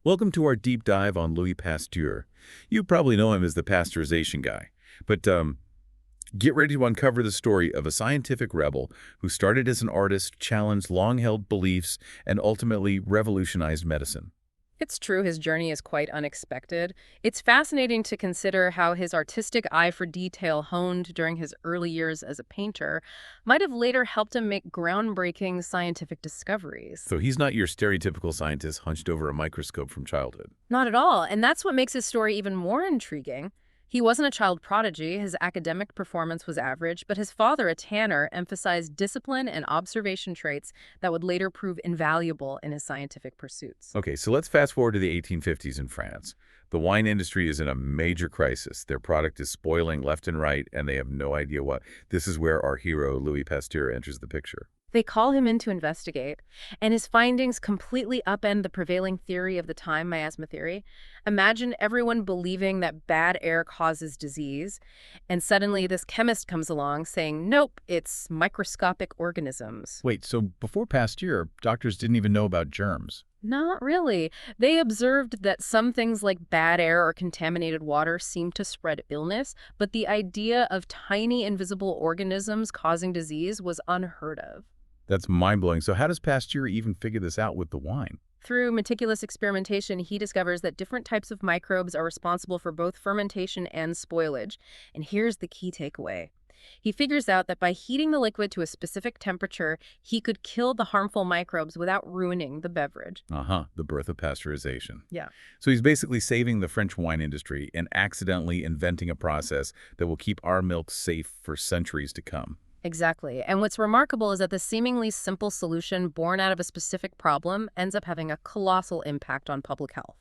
Welcome to our deep dive on Louis Pasteur. You probably know him as the pasteurization guy, but get ready to uncover the story of a scientific rebel who started as an artist, challenged long-held beliefs, and ultimately revolutionized medicine. It's true his journey is quite unexpected. It's fascinating to consider how his artistic eye for detail honed during his early years as a painter might have later helped him make groundbreaking scientific discoveries. So he's not your stereotypical scientist hunched over a microscope from childhood. Not at all, and that's what makes his story even more intriguing. He wasn't a child prodigy, his academic performance was average, but his father, a tanner, emphasized discipline and observation traits that would later prove invaluable in his scientific pursuits. Okay, so let's fast forward to the 1850s in France. The wine industry is in a major crisis. Their product is spoiling left and right, and they have no idea what. This is where our hero, Louis Pasteur, enters the picture. They call him in to investigate, and his findings completely upend the prevailing theory of the time, miasma theory. Imagine everyone believing that bad air causes disease, and suddenly this chemist comes along saying, nope, it's microscopic organisms. Wait, so before Pasteur, doctors didn't even know about germs? Not really. They observed that some things like bad air or contaminated water seemed to spread illness, but the idea of tiny invisible organisms causing disease was unheard of. That's mind-blowing. So how does Pasteur even figure this out with the wine? Through meticulous experimentation, he discovers that different types of microbes are responsible for both fermentation and spoilage. And here's the key takeaway. He figures out that by heating the liquid to a specific temperature, he could kill the harmful microbes without ruining the beverage. The birth of pasteurization. Yeah. So he's basically saving the French wine industry and accidentally inventing a process that will keep our milk safe for centuries to come. Exactly. And what's remarkable is that the seemingly simple solution born out of a specific problem ends up having a colossal impact on public health.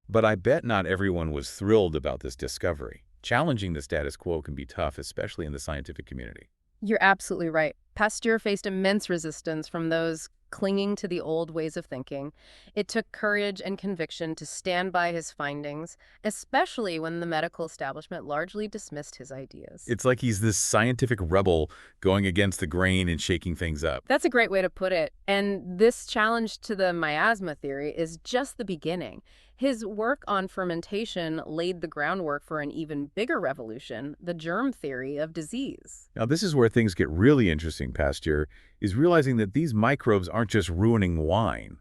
But I bet not everyone was thrilled about this discovery. Challenging the status quo can be tough, especially in the scientific community. You're absolutely right. Pasteur faced immense resistance from those clinging to the old ways of thinking. It took courage and conviction to stand by his findings, especially when the medical establishment largely dismissed his ideas. It's like he's this scientific rebel going against the grain and shaking things up. That's a great way to put it. And this challenge to the miasma theory is just the beginning. His work on fermentation laid the groundwork for an even bigger revolution, the germ theory of disease. Now, this is where things get really interesting, Pasteur, is realizing that these microbes aren't just ruining wine.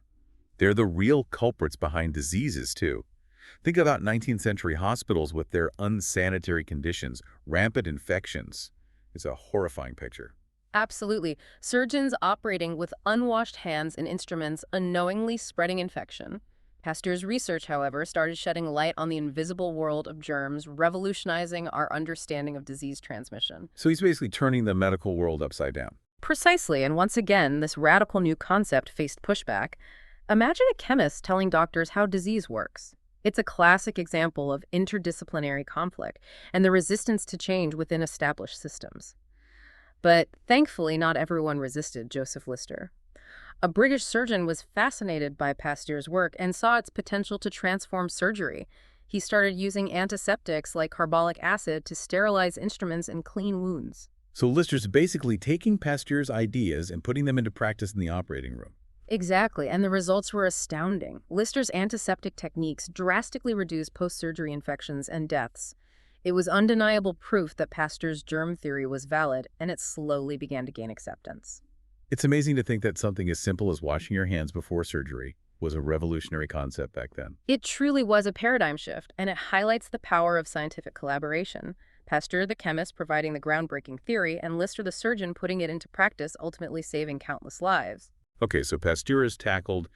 They're the real culprits behind diseases, too. Think about 19th century hospitals with their unsanitary conditions, rampant infections. It's a horrifying picture. Absolutely. Surgeons operating with unwashed hands and instruments unknowingly spreading infection. Pasteur's research, however, started shedding light on the invisible world of germs, revolutionizing our understanding of disease transmission. So he's basically turning the medical world upside down. Precisely, and once again, this radical new concept faced pushback. Imagine a chemist telling doctors how disease works. It's a classic example of interdisciplinary conflict and the resistance to change within established systems. But thankfully, not everyone resisted Joseph Lister. A British surgeon was fascinated by Pasteur's work and saw its potential to transform surgery. He started using antiseptics like carbolic acid to sterilize instruments and clean wounds. So Lister's basically taking Pasteur's ideas and putting them into practice in the operating room. Exactly, and the results were astounding. Lister's antiseptic techniques drastically reduced post-surgery infections and deaths. It was undeniable proof that Pasteur's germ theory was valid, and it slowly began to gain acceptance. It's amazing to think that something as simple as washing your hands before surgery was a revolutionary concept back then. It truly was a paradigm shift, and it highlights the power of scientific collaboration. Pasteur, the chemist, providing the groundbreaking theory, and Lister, the surgeon, putting it into practice, ultimately saving countless lives. Okay, so Pasteur has tackled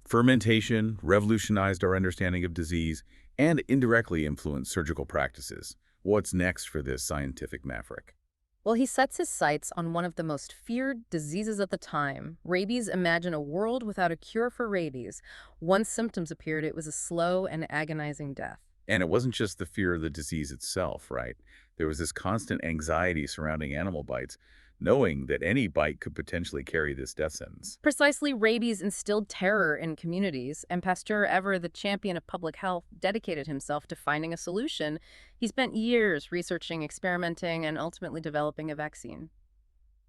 fermentation, revolutionized our understanding of disease, and indirectly influenced surgical practices. What's next for this scientific maverick? Well, he sets his sights on one of the most feared diseases at the time. Rabies. Imagine a world without a cure for rabies. Once symptoms appeared, it was a slow and agonizing death. And it wasn't just the fear of the disease itself, right? There was this constant anxiety surrounding animal bites, knowing that any bite could potentially carry this death sentence. Precisely, rabies instilled terror in communities, and Pasteur, ever the champion of public health, dedicated himself to finding a solution. He spent years researching, experimenting, and ultimately developing a vaccine.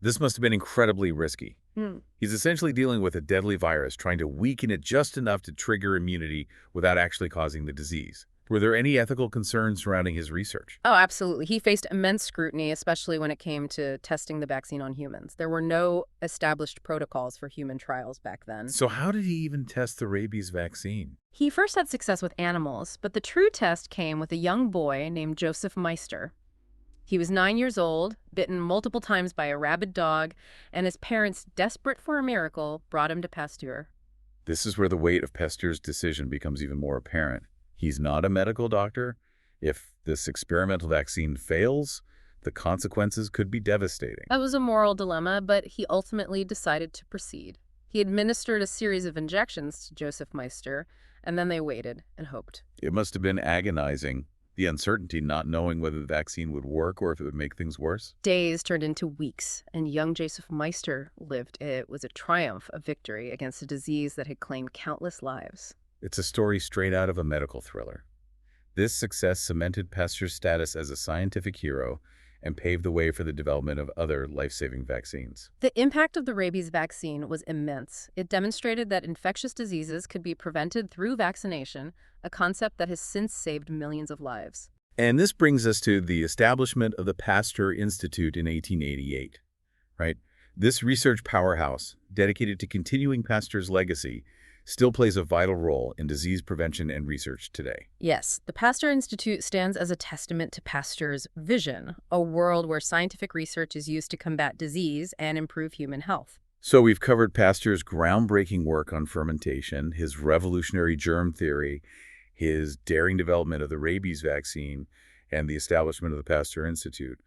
This must have been incredibly risky. Hmm. He's essentially dealing with a deadly virus, trying to weaken it just enough to trigger immunity without actually causing the disease. Were there any ethical concerns surrounding his research? Oh, absolutely. He faced immense scrutiny, especially when it came to testing the vaccine on humans. There were no established protocols for human trials back then. So how did he even test the rabies vaccine? He first had success with animals, but the true test came with a young boy named Joseph Meister. He was 9 years old, bitten multiple times by a rabid dog, and his parents, desperate for a miracle, brought him to Pasteur. This is where the weight of Pasteur's decision becomes even more apparent. He's not a medical doctor. If this experimental vaccine fails, the consequences could be devastating. That was a moral dilemma, but he ultimately decided to proceed. He administered a series of injections to Joseph Meister, and then they waited and hoped. It must have been agonizing, the uncertainty, not knowing whether the vaccine would work or if it would make things worse. Days turned into weeks, and young Joseph Meister lived. It was a triumph, a victory against a disease that had claimed countless lives. It's a story straight out of a medical thriller. This success cemented Pasteur's status as a scientific hero and paved the way for the development of other life-saving vaccines. The impact of the rabies vaccine was immense. It demonstrated that infectious diseases could be prevented through vaccination, a concept that has since saved millions of lives. And this brings us to the establishment of the Pasteur Institute in 1888, right? This research powerhouse, dedicated to continuing Pasteur's legacy, still plays a vital role in disease prevention and research today. Yes, the Pasteur Institute stands as a testament to Pasteur's vision, a world where scientific research is used to combat disease and improve human health. So we've covered Pasteur's groundbreaking work on fermentation, his revolutionary germ theory, his daring development of the rabies vaccine, and the establishment of the Pasteur Institute.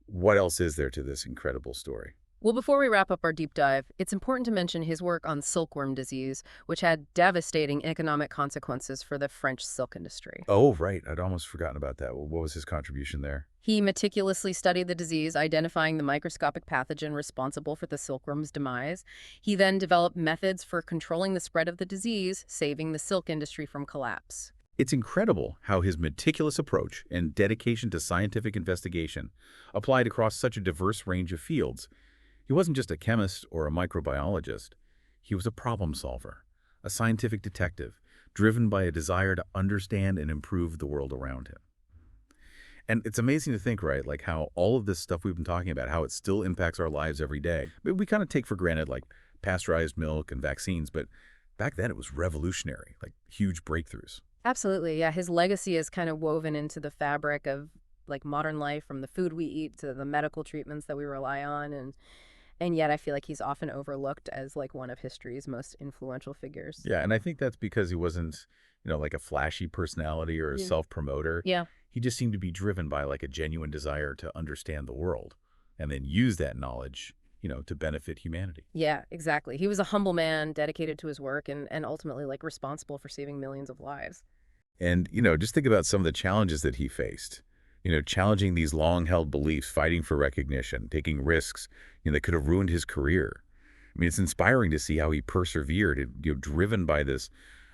What else is there to this incredible story? Well, before we wrap up our deep dive, it's important to mention his work on silkworm disease, which had devastating economic consequences for the French silk industry. Oh, right. I'd almost forgotten about that. What was his contribution there? He meticulously studied the disease, identifying the microscopic pathogen responsible for the silkworm's demise. He then developed methods for controlling the spread of the disease, saving the silk industry from collapse. It's incredible how his meticulous approach and dedication to scientific investigation applied across such a diverse range of fields. He wasn't just a chemist or a microbiologist. He was a problem solver, a scientific detective, driven by a desire to understand and improve the world around him. And it's amazing to think, right, like how all of this stuff we've been talking about, how it still impacts our lives every day. But we kind of take for granted, like pasteurized milk and vaccines, but back then it was revolutionary, like huge breakthroughs. Absolutely, yeah. His legacy is kind of woven into the fabric of like modern life, from the food we eat to the medical treatments that we rely on, and yet I feel like he's often overlooked as like one of history's most influential figures. Yeah, and I think that's because he wasn't, like a flashy personality or a self-promoter. Yeah. He just seemed to be driven by like a genuine desire to understand the world and then use that knowledge, to benefit humanity. Yeah, exactly. He was a humble man, dedicated to his work, and ultimately like responsible for saving millions of lives. And, just think about some of the challenges that he faced. Challenging these long-held beliefs, fighting for recognition, taking risks, that could have ruined his career. I mean, it's inspiring to see how he persevered, driven by this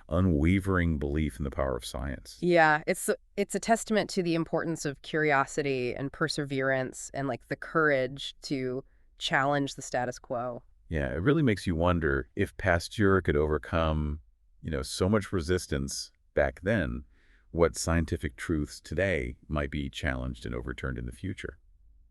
unwavering belief in the power of science. Yeah, it's a testament to the importance of curiosity and perseverance and like the courage to challenge the status quo. Yeah, it really makes you wonder if Pasteur could overcome, so much resistance back then, what scientific truths today might be challenged and overturned in the future.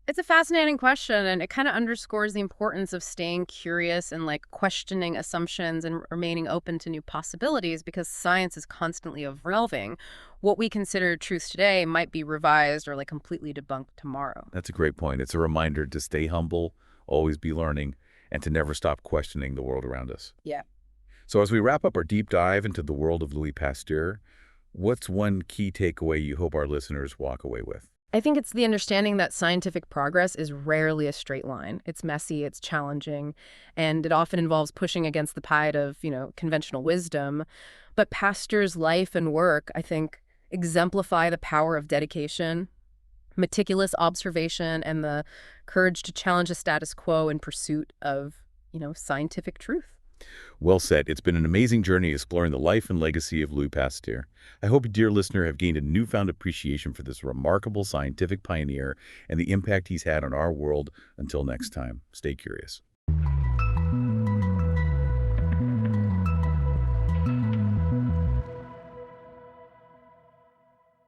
It's a fascinating question, and it kind of underscores the importance of staying curious and like questioning assumptions and remaining open to new possibilities, because science is constantly evolving. What we consider truths today might be revised or like completely debunked tomorrow. That's a great point. It's a reminder to stay humble, always be learning, and to never stop questioning the world around us. Yeah. So as we wrap up our deep dive into the world of Louis Pasteur, what's one key takeaway you hope our listeners walk away with? I think it's the understanding that scientific progress is rarely a straight line. It's messy, it's challenging, and it often involves pushing against the tide of, conventional wisdom. But Pasteur's life and work, I think, exemplify the power of dedication, meticulous observation, and the courage to challenge the status quo in pursuit of, scientific truth. Well said. It's been an amazing journey exploring the life and legacy of Louis Pasteur. I hope you, dear listener, have gained a newfound appreciation for this remarkable scientific pioneer and the impact he's had on our world. Until next time, stay curious.